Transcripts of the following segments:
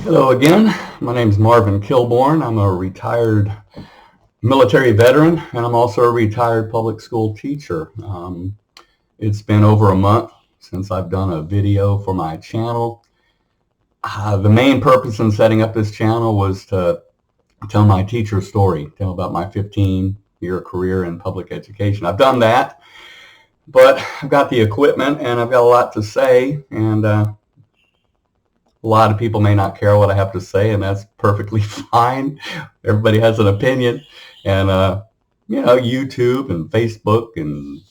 Hello again. My name is Marvin Kilborn. I'm a retired military veteran, and I'm also a retired public school teacher. It's been over a month since I've done a video for my channel. The main purpose in setting up this channel was to tell my teacher story, tell about my 15-year career in public education. I've done that, but I've got the equipment and I've got a lot to say, and a lot of people may not care what I have to say, and that's perfectly fine. Everybody has an opinion, and YouTube and Facebook and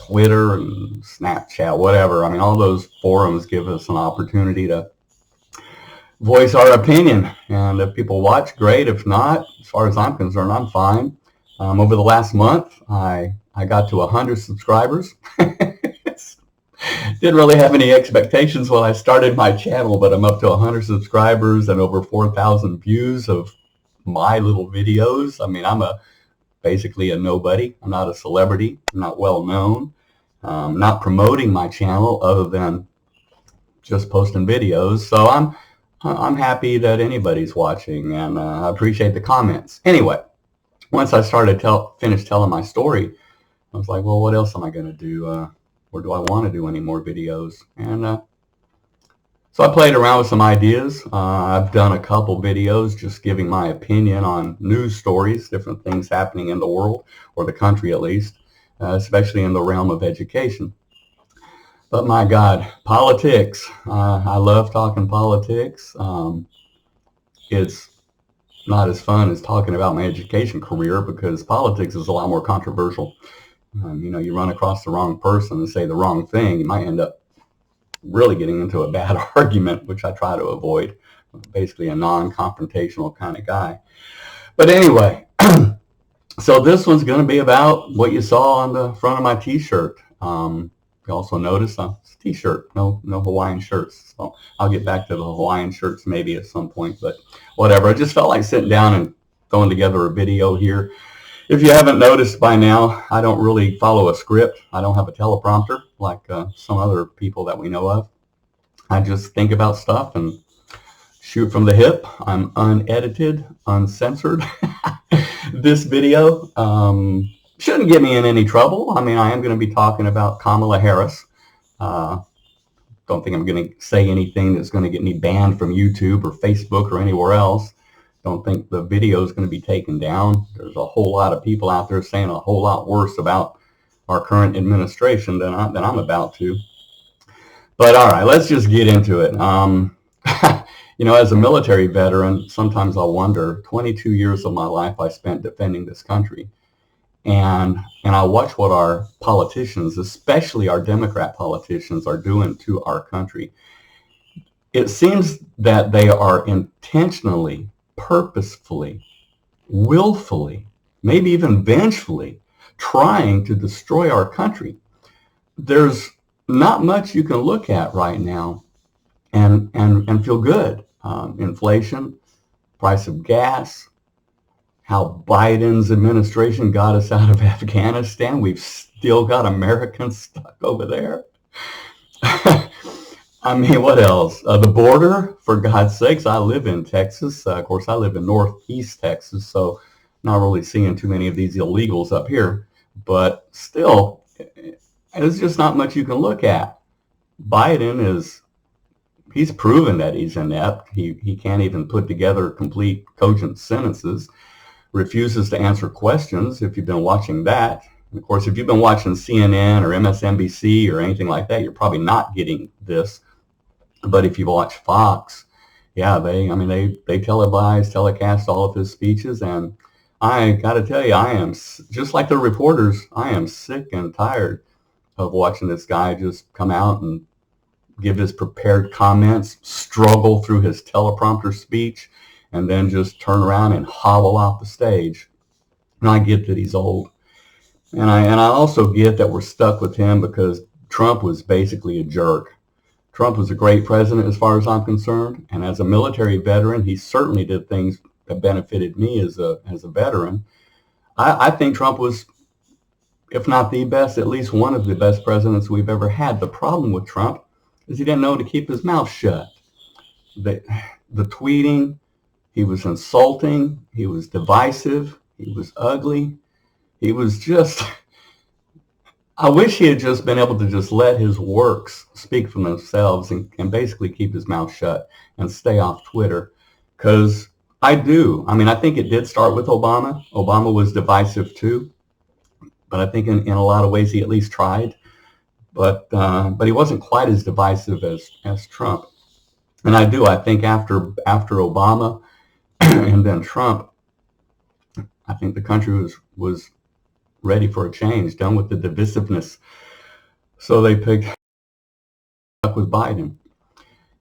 Twitter and Snapchat, whatever. I mean, all those forums give us an opportunity to voice our opinion, and if people watch, great. If not, as far as I'm concerned, I'm fine. Over the last month, I got to 100 subscribers. Didn't really have any expectations when I started my channel, but I'm up to 100 subscribers and over 4,000 views of my little videos. I mean, I'm basically a nobody. I'm not a celebrity. I'm not well known. Not promoting my channel other than just posting videos. So I'm happy that anybody's watching, and I appreciate the comments. Anyway, once I finished telling my story, I was like, well, what else am I going to do? Or do I want to do any more videos? And so I played around with some ideas. I've done a couple videos just giving my opinion on news stories, different things happening in the world, or the country at least, especially in the realm of education. But my God, politics. I love talking politics. It's not as fun as talking about my education career because politics is a lot more controversial. You run across the wrong person and say the wrong thing, you might end up really getting into a bad argument, which I try to avoid. I'm basically a non-confrontational kind of guy. But anyway, so this one's going to be about what you saw on the front of my t-shirt. You also notice it's a t-shirt, no Hawaiian shirts. So I'll get back to the Hawaiian shirts maybe at some point, but whatever. I just felt like sitting down and throwing together a video here. If you haven't noticed by now, I don't really follow a script. I don't have a teleprompter like some other people that we know of. I just think about stuff and shoot from the hip. I'm unedited, uncensored. This video shouldn't get me in any trouble. I mean, I am going to be talking about Kamala Harris. Don't think I'm going to say anything that's going to get me banned from YouTube or Facebook or anywhere else. Don't think the video is going to be taken down. There's a whole lot of people out there saying a whole lot worse about our current administration than I'm about to. But all right, let's just get into it. As a military veteran, sometimes I wonder, 22 years of my life I spent defending this country. And I watch what our politicians, especially our Democrat politicians, are doing to our country. It seems that they are intentionally, purposefully, willfully, maybe even vengefully trying to destroy our country. There's not much you can look at right now and feel good. Inflation, price of gas, how Biden's administration got us out of Afghanistan. We've still got Americans stuck over there. I mean, what else? The border, for God's sakes. I live in Texas. Of course, I live in northeast Texas, so not really seeing too many of these illegals up here. But still, there's just not much you can look at. Biden he's proven that he's inept. He can't even put together complete, cogent sentences. Refuses to answer questions, if you've been watching that. And of course, if you've been watching CNN or MSNBC or anything like that, you're probably not getting this. But if you watch Fox, yeah, they telecast all of his speeches, and I got to tell you, I am, just like the reporters, I am sick and tired of watching this guy just come out and give his prepared comments, struggle through his teleprompter speech, and then just turn around and hobble off the stage. And I get that he's old. And I also get that we're stuck with him because Trump was basically a jerk. Trump was a great president as far as I'm concerned, and as a military veteran, he certainly did things that benefited me as a veteran. I think Trump was, if not the best, at least one of the best presidents we've ever had. The problem with Trump is he didn't know to keep his mouth shut. the tweeting, he was insulting, he was divisive, he was ugly. He was just, I wish he had just been able to just let his works speak for themselves and basically keep his mouth shut and stay off Twitter. Because I mean, I think it did start with Obama. Obama was divisive too, but I think in a lot of ways he at least tried. But he wasn't quite as divisive as Trump. And I think after Obama and then Trump, I think the country was ready for a change, done with the divisiveness. So they picked up with Biden.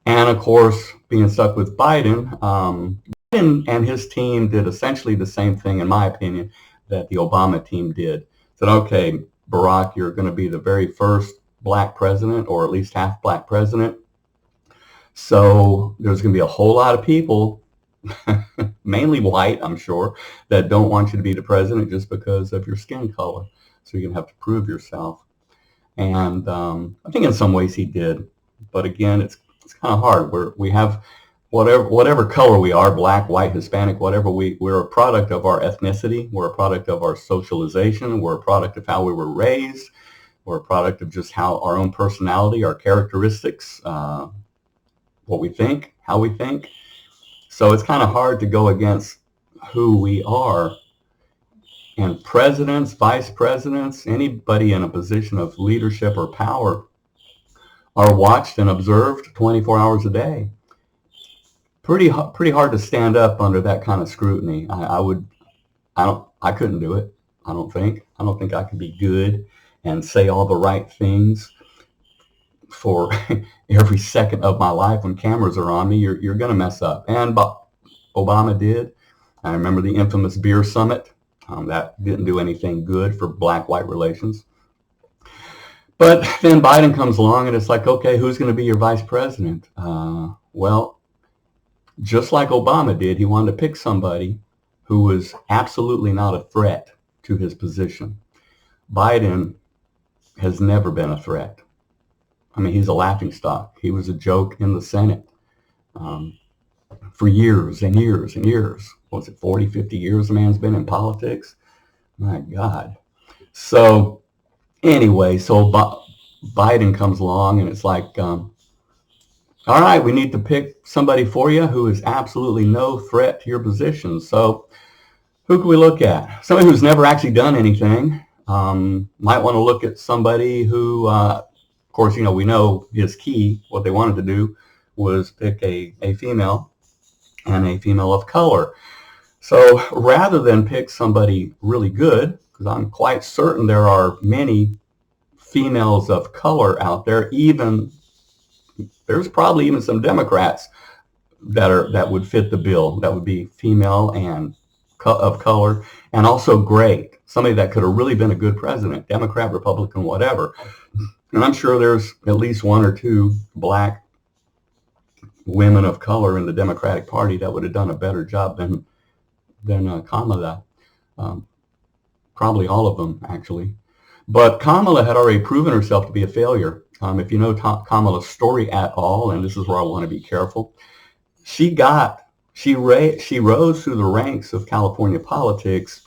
And of course, being stuck with Biden, Biden and his team did essentially the same thing, in my opinion, that the Obama team did. Said, okay, Barack, you're going to be the very first black president, or at least half black president. So there's going to be a whole lot of people, mainly white, I'm sure, that don't want you to be the president just because of your skin color. So you're going to have to prove yourself. And I think in some ways he did. But again, it's kind of hard. We have whatever color we are, black, white, Hispanic, whatever, we're a product of our ethnicity. We're a product of our socialization. We're a product of how we were raised. We're a product of just how our own personality, our characteristics, what we think, how we think. So it's kind of hard to go against who we are. And presidents, vice presidents, anybody in a position of leadership or power are watched and observed 24 hours a day. Pretty hard to stand up under that kind of scrutiny. I couldn't do it. I don't think I could be good and say all the right things for every second of my life. When cameras are on me, you're going to mess up. And Obama did. I remember the infamous beer summit. That didn't do anything good for black-white relations. But then Biden comes along and it's like, okay, who's going to be your vice president? Well, just like Obama did, he wanted to pick somebody who was absolutely not a threat to his position. Biden has never been a threat. I mean, he's a laughingstock. He was a joke in the Senate for years and years and years. What was it, 40, 50 years the man's been in politics? My God. So anyway, so Biden comes along and it's like, all right, we need to pick somebody for you who is absolutely no threat to your position. So who can we look at? Somebody who's never actually done anything. Might want to look at somebody who, of course, we know his key. What they wanted to do was pick a female and a female of color. So rather than pick somebody really good, because I'm quite certain there are many females of color out there, there's probably even some Democrats that would fit the bill, that would be female and of color, and also great. Somebody that could have really been a good president, Democrat, Republican, whatever. And I'm sure there's at least one or two black women of color in the Democratic Party that would have done a better job than Kamala. Probably all of them, actually. But Kamala had already proven herself to be a failure. If you know Kamala's story at all, and this is where I want to be careful, she rose through the ranks of California politics.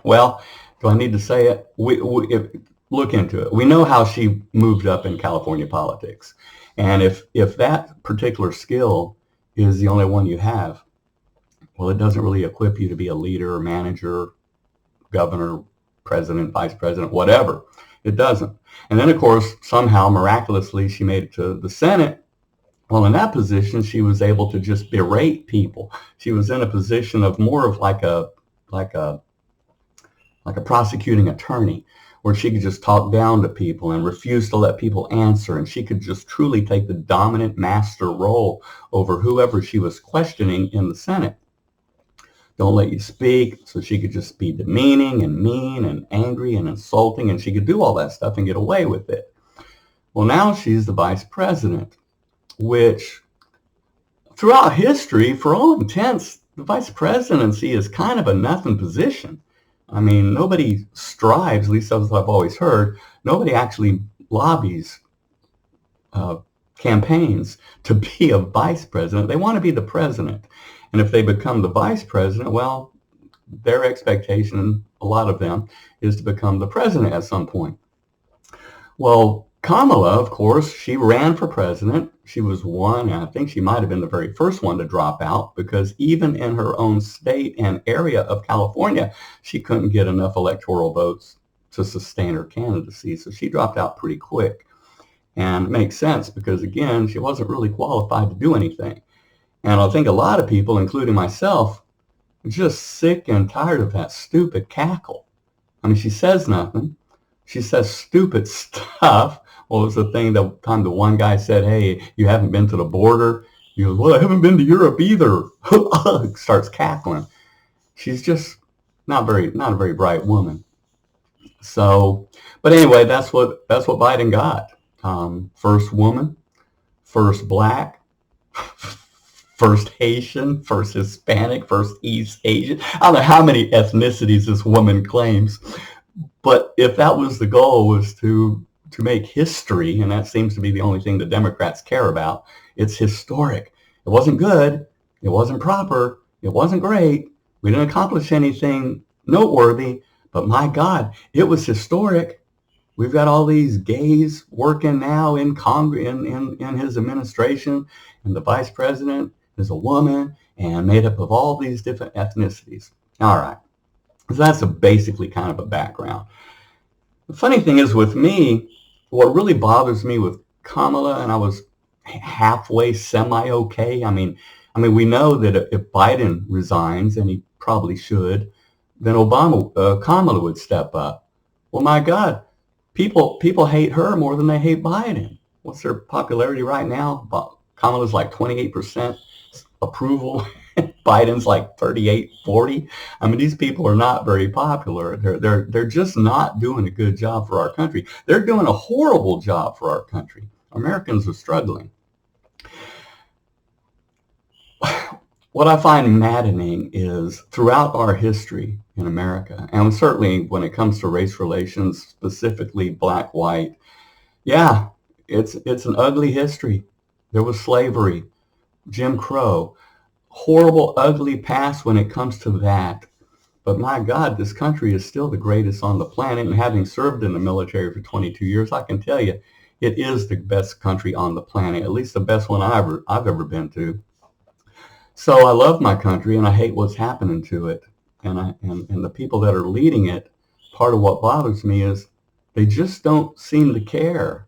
Well, do I need to say it? Look into it. We know how she moved up in California politics. And if that particular skill is the only one you have, well, it doesn't really equip you to be a leader, manager, governor, president, vice president, whatever. It doesn't. And then, of course, somehow, miraculously, she made it to the Senate. Well, in that position, she was able to just berate people. She was in a position of more of like a prosecuting attorney, where she could just talk down to people and refuse to let people answer. And she could just truly take the dominant master role over whoever she was questioning in the Senate. Don't let you speak. So she could just be demeaning and mean and angry and insulting, and she could do all that stuff and get away with it. Well, now she's the vice president, which throughout history, for all intents, the vice presidency is kind of a nothing position. I mean, nobody strives, at least that's what I've always heard, nobody actually lobbies campaigns to be a vice president. They want to be the president. And if they become the vice president, well, their expectation, a lot of them, is to become the president at some point. Well, Kamala, of course, she ran for president. She was one, and I think she might have been the very first one to drop out, because even in her own state and area of California, she couldn't get enough electoral votes to sustain her candidacy. So she dropped out pretty quick. And it makes sense because, again, she wasn't really qualified to do anything. And I think a lot of people, including myself, are just sick and tired of that stupid cackle. I mean, she says nothing. She says stupid stuff. What was the thing that time the one guy said, hey, you haven't been to the border? He goes, well, I haven't been to Europe either. Starts cackling. She's just not a very bright woman. So, but anyway, that's what Biden got. First woman, first black, first Haitian, first Hispanic, first East Asian. I don't know how many ethnicities this woman claims, but if that was the goal, was to make history, and that seems to be the only thing the Democrats care about, it's historic. It wasn't good. It wasn't proper. It wasn't great. We didn't accomplish anything noteworthy, but my God, it was historic. We've got all these gays working now in Congress, in his administration, and the vice president is a woman and made up of all these different ethnicities. All right. So that's basically kind of a background. The funny thing is with me, what really bothers me with Kamala, and I was halfway semi-okay. I mean, we know that if Biden resigns, and he probably should, then Kamala would step up. Well, my God, people hate her more than they hate Biden. What's their popularity right now? Kamala's like 28% approval. Biden's like 38, 40. I mean, these people are not very popular. They're just not doing a good job for our country. They're doing a horrible job for our country. Americans are struggling. What I find maddening is throughout our history in America, and certainly when it comes to race relations, specifically black-white, yeah, it's an ugly history. There was slavery, Jim Crow, horrible, ugly past when it comes to that. But my God, this country is still the greatest on the planet. And having served in the military for 22 years, I can tell you, it is the best country on the planet, at least the best one I've ever been to. So I love my country, and I hate what's happening to it. And the people that are leading it, part of what bothers me is they just don't seem to care.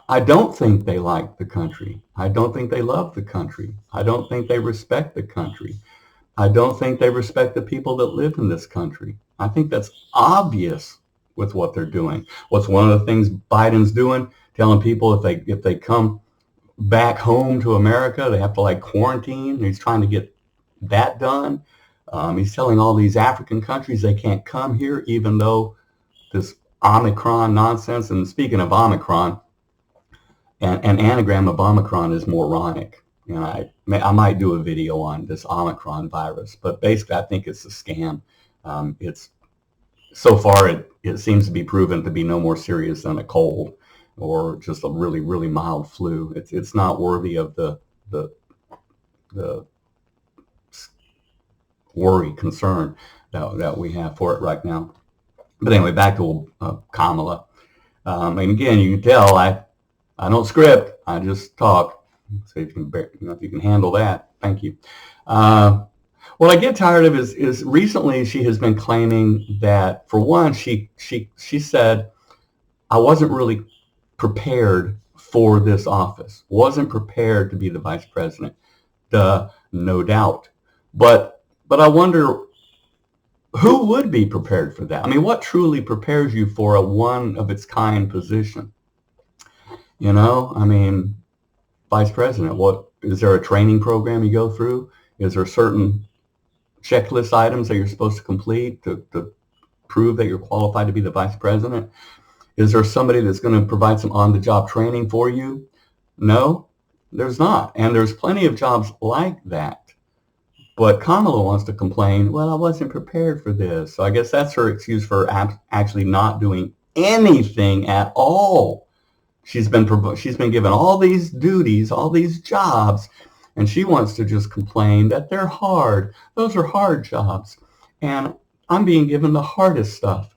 I don't think they like the country. I don't think they love the country. I don't think they respect the country. I don't think they respect the people that live in this country. I think that's obvious with what they're doing. What's one of the things Biden's doing? Telling people if they come back home to America, they have to like quarantine. He's trying to get that done. He's telling all these African countries they can't come here, even though this Omicron nonsense. And speaking of Omicron, an anagram of Omicron is moronic. And I might do a video on this Omicron virus, but basically I think it's a scam. It's so far it seems to be proven to be no more serious than a cold or just a really, really mild flu. It's not worthy of the worry, concern that we have for it right now. But anyway, back to Kamala. And again, you can tell I don't script. I just talk. So if you can handle that, thank you. What I get tired of is recently she has been claiming that, for one, she said, I wasn't really prepared for this office. Wasn't prepared to be the vice president. No doubt. But I wonder who would be prepared for that. I mean, what truly prepares you for a one-of-its-kind position? You know, I mean, vice president, what is there a training program you go through? Is there certain checklist items that you're supposed to complete to prove that you're qualified to be the vice president? Is there somebody that's going to provide some on-the-job training for you? No, there's not. And there's plenty of jobs like that. But Kamala wants to complain, well, I wasn't prepared for this. So I guess that's her excuse for actually not doing anything at all She's been given all these duties, all these jobs, and she wants to just complain that they're hard. Those are hard jobs. And I'm being given the hardest stuff,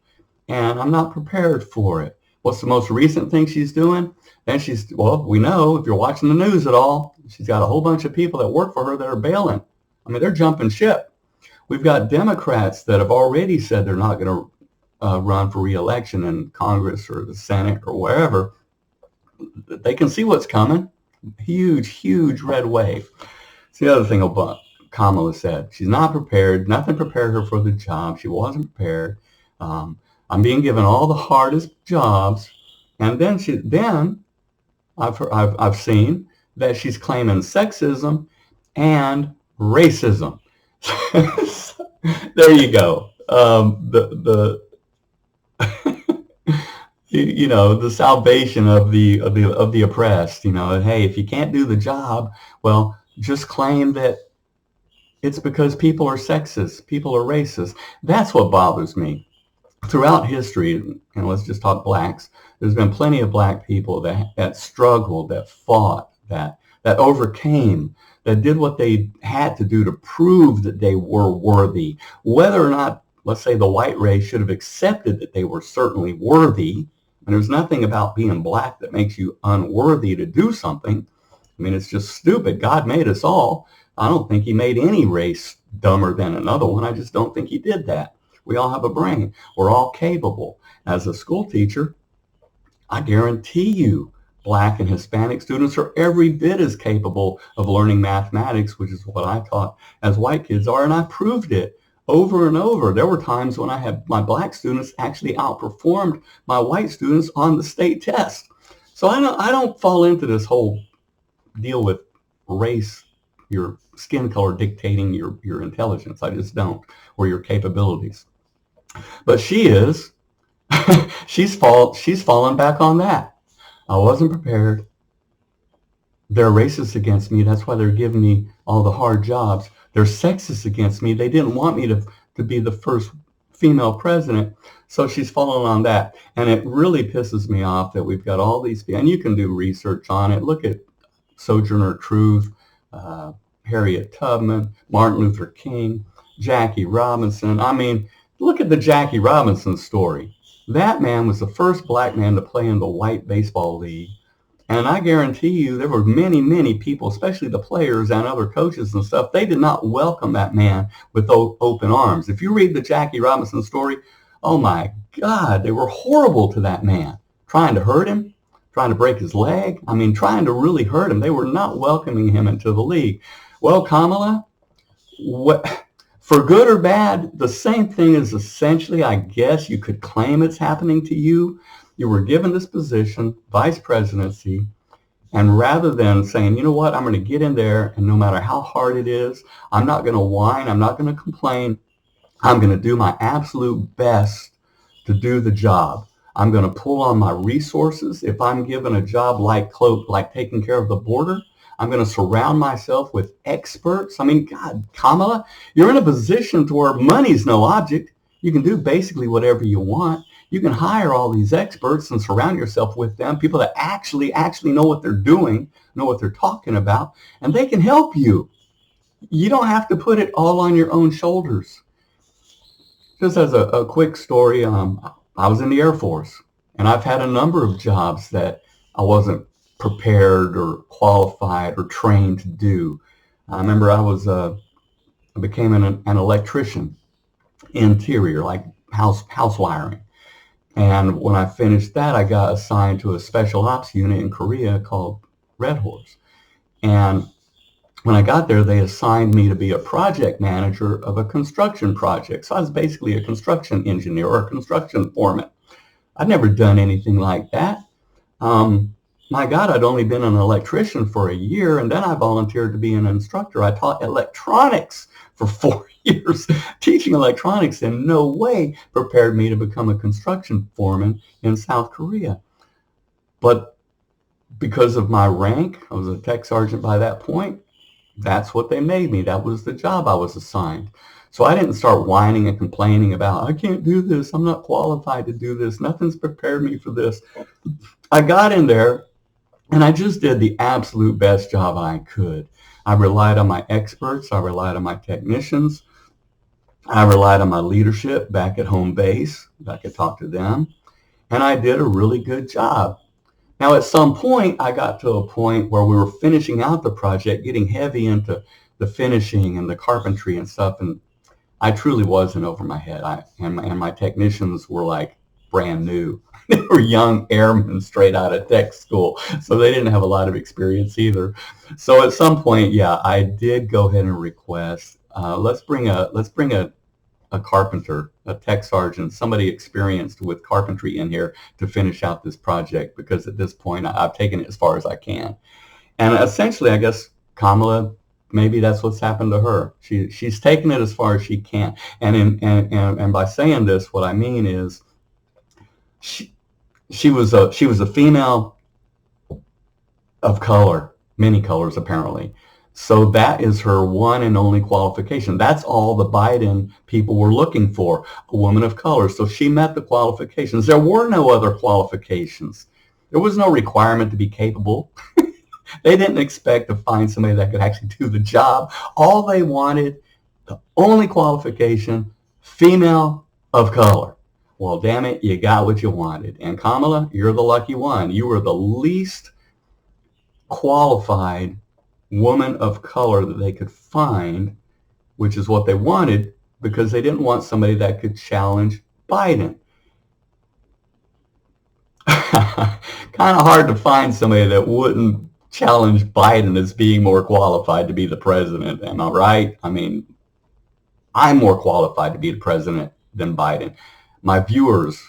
and I'm not prepared for it. What's the most recent thing she's doing? Then well, we know if you're watching the news at all, she's got a whole bunch of people that work for her that are bailing. I mean, they're jumping ship. We've got Democrats that have already said they're not going to run for re-election in Congress or the Senate or wherever. They can see what's coming. Huge, huge red wave. It's the other thing Kamala said. She's not prepared. Nothing prepared her for the job. She wasn't prepared. I'm being given all the hardest jobs. And then I've seen that she's claiming sexism and racism. There you go. The salvation of the oppressed. Hey, if you can't do the job, well, just claim that it's because people are sexist, people are racist. That's what bothers me. Throughout history, and let's just talk blacks, there's been plenty of black people that struggled, that fought, that overcame, that did what they had to do to prove that they were worthy. Whether or not, let's say, the white race should have accepted that they were certainly worthy, and there's nothing about being black that makes you unworthy to do something. I mean, it's just stupid. God made us all. I don't think he made any race dumber than another one. I just don't think he did that. We all have a brain. We're all capable. As a school teacher, I guarantee you black and Hispanic students are every bit as capable of learning mathematics, which is what I taught, as white kids are, and I proved it over and over. There were times when I had my black students actually outperformed my white students on the state test. So I don't fall into this whole deal with race, your skin color dictating your intelligence. I just don't, or your capabilities. But she is. She's fallen back on that. I wasn't prepared. They're racist against me. That's why they're giving me all the hard jobs. They're sexist against me. They didn't want me to be the first female president. So she's fallen on that. And it really pisses me off that we've got all these people. And you can do research on it. Look at Sojourner Truth, Harriet Tubman, Martin Luther King, Jackie Robinson. I mean, look at the Jackie Robinson story. That man was the first black man to play in the white baseball league. And I guarantee you there were many, many people, especially the players and other coaches and stuff, they did not welcome that man with open arms. If you read the Jackie Robinson story, oh my God, they were horrible to that man, trying to hurt him, trying to break his leg. I mean, trying to really hurt him. They were not welcoming him into the league. Well, Kamala, for good or bad, the same thing is essentially, I guess you could claim it's happening to you. You were given this position, vice presidency, and rather than saying, you know what, I'm going to get in there, and no matter how hard it is, I'm not going to whine, I'm not going to complain, I'm going to do my absolute best to do the job. I'm going to pull on my resources. If I'm given a job like taking care of the border, I'm going to surround myself with experts. I mean, God, Kamala, you're in a position to where money's no object. You can do basically whatever you want. You can hire all these experts and surround yourself with them, people that actually know what they're doing, know what they're talking about, and they can help you. You don't have to put it all on your own shoulders. Just as a quick story, I was in the Air Force, and I've had a number of jobs that I wasn't prepared or qualified or trained to do. I remember I became an electrician, interior, like house wiring. And when I finished that, I got assigned to a special ops unit in Korea called Red Horse. And when I got there, they assigned me to be a project manager of a construction project. So I was basically a construction engineer or a construction foreman. I'd never done anything like that. My God, I'd only been an electrician for a year, and then I volunteered to be an instructor. I taught electronics for 4 years. Teaching electronics in no way prepared me to become a construction foreman in South Korea. But because of my rank, I was a tech sergeant by that point, that's what they made me. That was the job I was assigned. So I didn't start whining and complaining about, I can't do this, I'm not qualified to do this, nothing's prepared me for this. I got in there and I just did the absolute best job I could. I relied on my experts. I relied on my technicians. I relied on my leadership back at home base. I could talk to them. And I did a really good job. Now, at some point, I got to a point where we were finishing out the project, getting heavy into the finishing and the carpentry and stuff. And I truly wasn't over my head. And my technicians were like brand new. They were young airmen straight out of tech school, so they didn't have a lot of experience either. So at some point, yeah, I did go ahead and request, let's bring a carpenter, a tech sergeant, somebody experienced with carpentry in here to finish out this project, because at this point I've taken it as far as I can. And essentially, I guess Kamala, maybe that's what's happened to her. She's taken it as far as she can. And by saying this, what I mean is she was a female of color, many colors apparently. So that is her one and only qualification. That's all the Biden people were looking for, a woman of color. So she met the qualifications. There were no other qualifications. There was no requirement to be capable. They didn't expect to find somebody that could actually do the job. All they wanted, the only qualification, female of color. Well, damn it, you got what you wanted. And Kamala, you're the lucky one. You were the least qualified woman of color that they could find, which is what they wanted, because they didn't want somebody that could challenge Biden. Kind of hard to find somebody that wouldn't challenge Biden as being more qualified to be the president. Am I right? I mean, I'm more qualified to be the president than Biden. My viewers,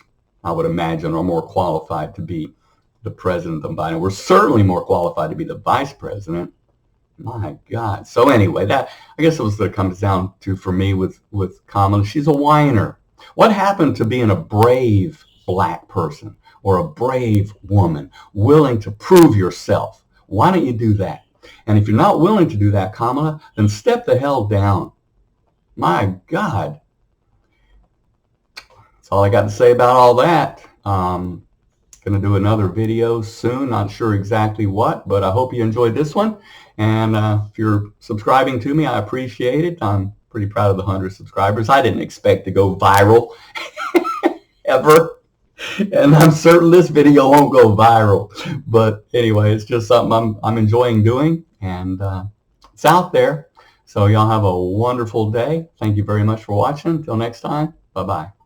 I would imagine, are more qualified to be the president than Biden. We're certainly more qualified to be the vice president. My God. So anyway, that, I guess it was what it comes down to for me with Kamala. She's a whiner. What happened to being a brave black person or a brave woman willing to prove yourself? Why don't you do that? And if you're not willing to do that, Kamala, then step the hell down. My God. That's all I got to say about all that. Going to do another video soon. Not sure exactly what, but I hope you enjoyed this one. And if you're subscribing to me, I appreciate it. I'm pretty proud of the 100 subscribers. I didn't expect to go viral ever. And I'm certain this video won't go viral. But anyway, it's just something I'm enjoying doing. And it's out there. So y'all have a wonderful day. Thank you very much for watching. Until next time, bye-bye.